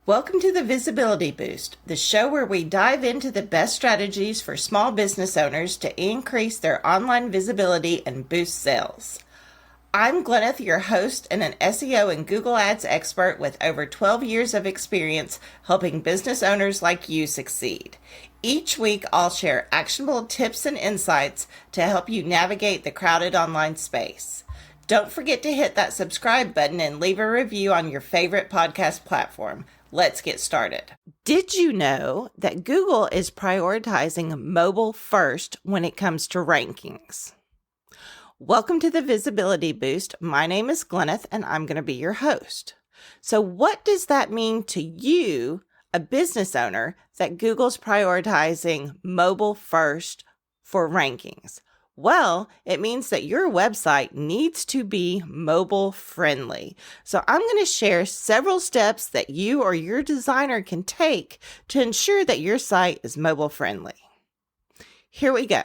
Welcome to the Visibility Boost, the show where we dive into the best strategies for small business owners to increase their online visibility and boost sales. I'm Gwyneth, your host and an SEO and Google Ads expert with over 12 years of experience helping business owners like you succeed. Each week, I'll share actionable tips and insights to help you navigate the crowded online space. Don't forget to hit that subscribe button and leave a review on your favorite podcast platform. Let's get started. Did you know that Google is prioritizing mobile first when it comes to rankings? Welcome to the Visibility Boost. My name is Gwyneth, and I'm going to be your host. So what does that mean to you, a business owner, that Google's prioritizing mobile first for rankings? Well, it means that your website needs to be mobile friendly. So I'm going to share several steps that you or your designer can take to ensure that your site is mobile friendly. Here we go.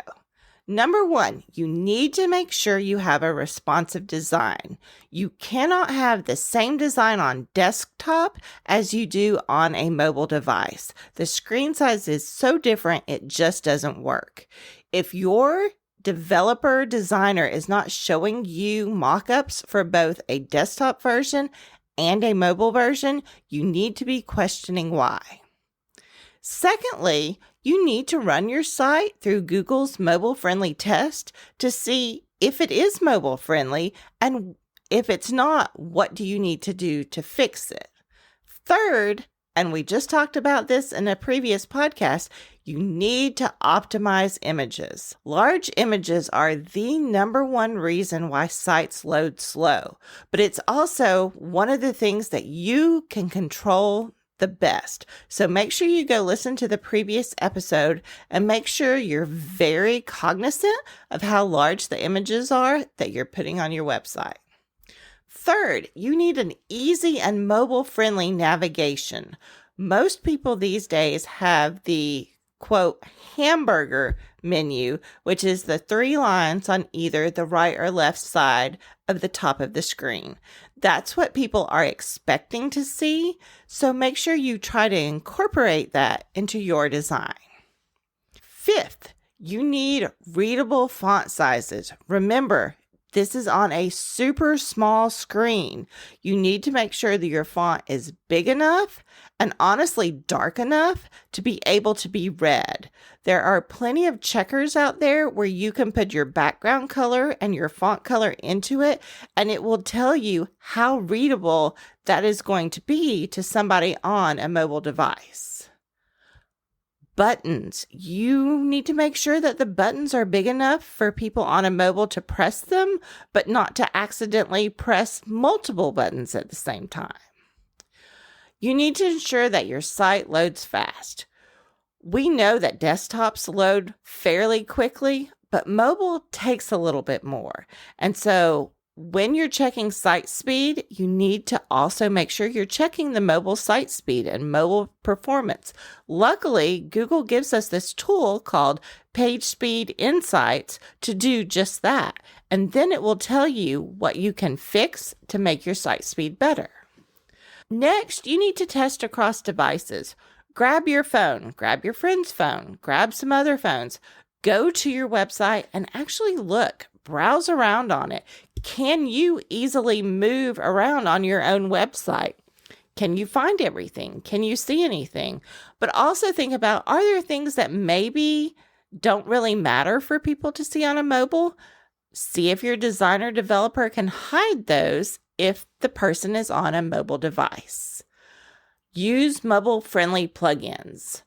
Number one, you need to make sure you have a responsive design. You cannot have the same design on desktop as you do on a mobile device. The screen size is so different, it just doesn't work. If your developer designer is not showing you mock-ups for both a desktop version and a mobile version, you need to be questioning why. Secondly, you need to run your site through Google's mobile-friendly test to see if it is mobile-friendly, and if it's not, what do you need to do to fix it? Third, and we just talked about this in a previous podcast, you need to optimize images. Large images are the number one reason why sites load slow, but it's also one of the things that you can control the best. So make sure you go listen to the previous episode and make sure you're very cognizant of how large the images are that you're putting on your website. Third, you need an easy and mobile-friendly navigation. Most people these days have the, quote, hamburger menu, which is the 3 lines on either the right or left side of the top of the screen. That's what people are expecting to see, so make sure you try to incorporate that into your design. Fifth, you need readable font sizes. Remember, this is on a super small screen. You need to make sure that your font is big enough and honestly dark enough to be able to be read. There are plenty of checkers out there where you can put your background color and your font color into it, and it will tell you how readable that is going to be to somebody on a mobile device. Buttons. You need to make sure that the buttons are big enough for people on a mobile to press them, but not to accidentally press multiple buttons at the same time. You need to ensure that your site loads fast. We know that desktops load fairly quickly, but mobile takes a little bit more. And so when you're checking site speed, you need to also make sure you're checking the mobile site speed and mobile performance. Luckily, Google gives us this tool called PageSpeed Insights to do just that. And then it will tell you what you can fix to make your site speed better. Next, you need to test across devices. Grab your phone, grab your friend's phone, grab some other phones. Go to your website and actually look, browse around on it. Can you easily move around on your own website? Can you find everything? Can you see anything? But also think about, are there things that maybe don't really matter for people to see on a mobile? See if your designer developer can hide those if the person is on a mobile device. Use mobile-friendly plugins.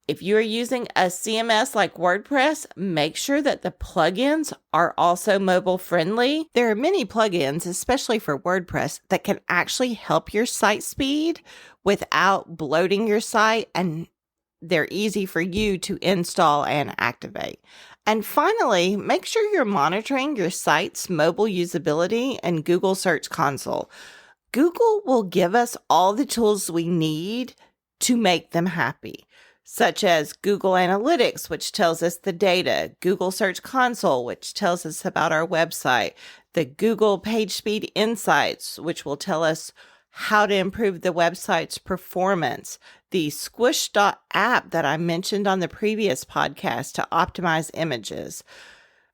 If you're using a CMS like WordPress, make sure that the plugins are also mobile friendly. There are many plugins, especially for WordPress, that can actually help your site speed without bloating your site, and they're easy for you to install and activate. And finally, make sure you're monitoring your site's mobile usability in Google Search Console. Google will give us all the tools we need to make them happy, such as Google Analytics, which tells us the data, Google Search Console, which tells us about our website, the Google PageSpeed Insights, which will tell us how to improve the website's performance, the Squish.app that I mentioned on the previous podcast to optimize images.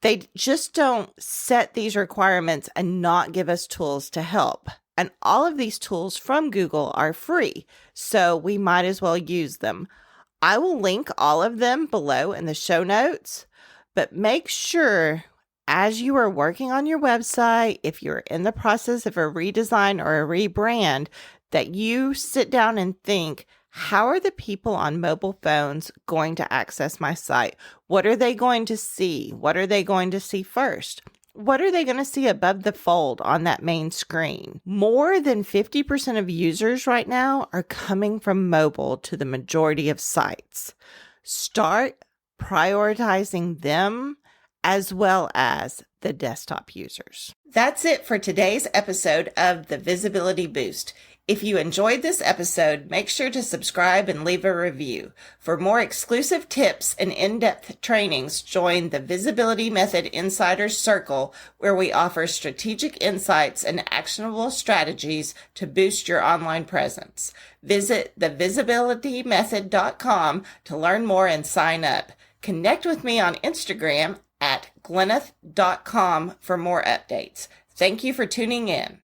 They just don't set these requirements and not give us tools to help. And all of these tools from Google are free, so we might as well use them. I will link all of them below in the show notes, but make sure as you are working on your website, if you're in the process of a redesign or a rebrand, that you sit down and think, how are the people on mobile phones going to access my site? What are they going to see? What are they going to see first? What are they going to see above the fold on that main screen? More than 50% of users right now are coming from mobile to the majority of sites. Start prioritizing them as well as the desktop users. That's it for today's episode of the Visibility Boost. If you enjoyed this episode, make sure to subscribe and leave a review. For more exclusive tips and in-depth trainings, join the Visibility Method Insiders Circle, where we offer strategic insights and actionable strategies to boost your online presence. Visit thevisibilitymethod.com to learn more and sign up. Connect with me on Instagram at glyneth.com for more updates. Thank you for tuning in.